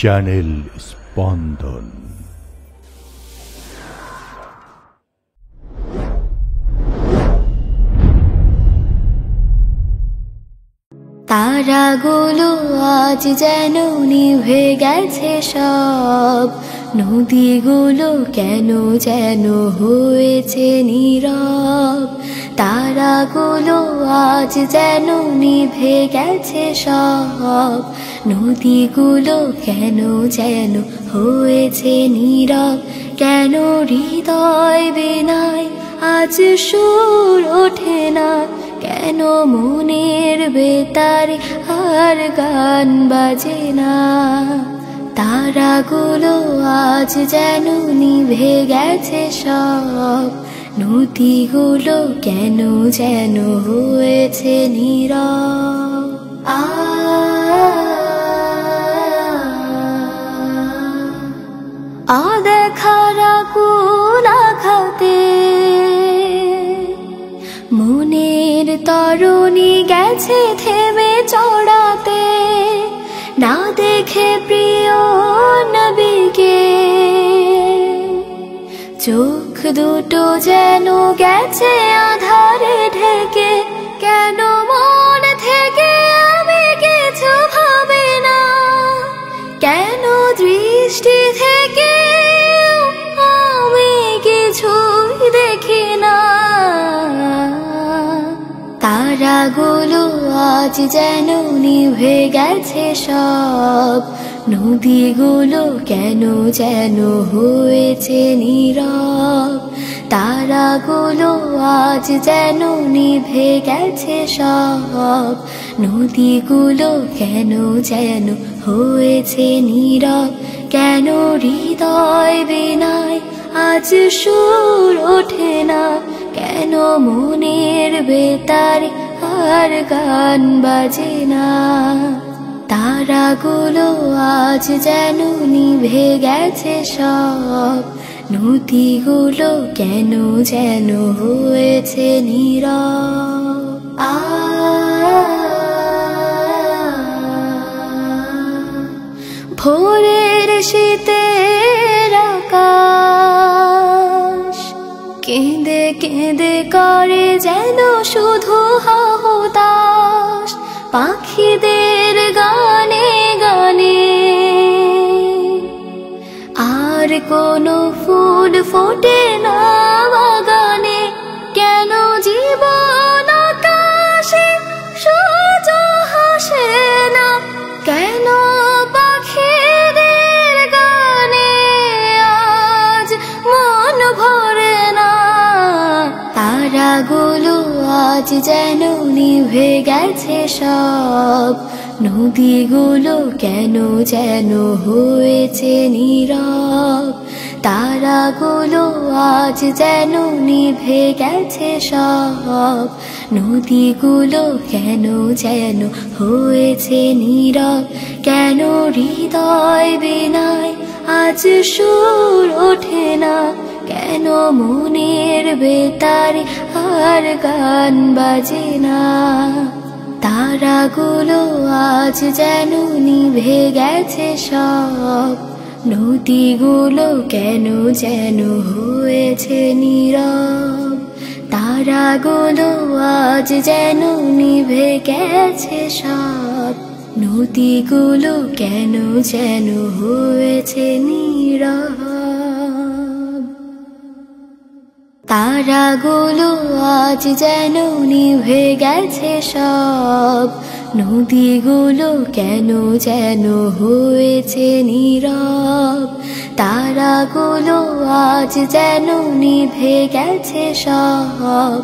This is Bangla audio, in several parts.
চ্যানেল স্পন্দন। তারাগুলো আজ যেন নিভে গেছে সব, নদীগুলো কেন যেন হয়েছে নীরব। তারাগুলো আজ যেন নিভে গেছে সব, নদীগুলো কেন যেন হয়েছে নীরব। কেন হৃদয় বেনায় আজ সুর ওঠে না, কেন মনের বেতারে আর গান বাজে না। তারাগুলো আজ যেন নিভে গেছে সব, নদীগুলো কেন যেন হয়েছে নীরব। আদেখার আকুল আঘাতে মনের তরুণী গেছে থেমে চড়াতে, না দেখে প্রিয় নবীকে চোখ দুটো যেন গেছে আধারে ঢেকে। কেন মন থেকে আমি কিছু ভাবে না, কেন দৃষ্টি থেকে আমি কিছুই দেখি না। তারাগুলো আজ যেন নিভে গেছে সব, নদীগুলো কেন যেন হয়েছে নীরব। তারাগুলো আজ যেন নিভে গেছে সব, নদীগুলো কেন যেন হয়েছে নীরব। কেন হৃদয় বেনায় আজ সুর ওঠে না, কেন মনের বেতারে আর গান বাজে না। তারাগুলো আজ যেন নিভে গেছে সব, নদীগুলো কেন যেন হয়েছে নীরব। ভোরের শীতের আকাশ কেঁদে কেঁদে করে যেন শুধু হাহুতাশ। পাখিদের গানে গানে আর কোনো ফুল ফোটে না বাগানে। কেন জীবন আকাশে সূর্য হাসে না, কেন পাখিদের গানে আজ মন ভরে না। তারাগুলো আজ যেন নিভে গেছে সব, নদীগুলো কেন যেন হয়েছে নীরব। তারাগুলো আজ যেন নিভে গেছে সব, নদীগুলো কেন যেন হয়েছে নীরব। কেন হৃদয় বেনায় আজ সুর ওঠে না, কেন মনের বেতারে আর গান বাজে না। তারাগুলো আজ যেন নিভে গেছে সব, নদীগুলো কেন যেন হয়েছে নীরব। তারাগুলো আজ যেন নিভে গেছে সব, নদীগুলো কেন যেন হয়েছে নীরব। তারাগুলো আজ যেন নিভে গেছে সব, নদীগুলো কেন যেন হয়েছে নীরব। তারাগুলো আজ যেন নিভে গেছে সব,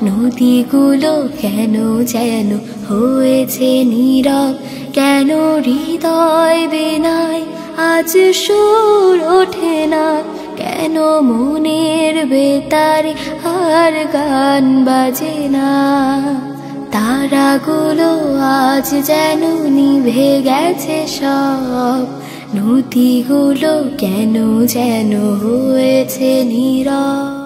নদীগুলো কেন যেন হয়েছে নীরব। কেন হৃদয় বেনায় আজ সুর ওঠে না, কেন মনের বেতারে আর গান বাজে না। তারাগুলো আজ যেন নিভে গেছে সব, নদীগুলো কেন যেন হয়েছে নীরব।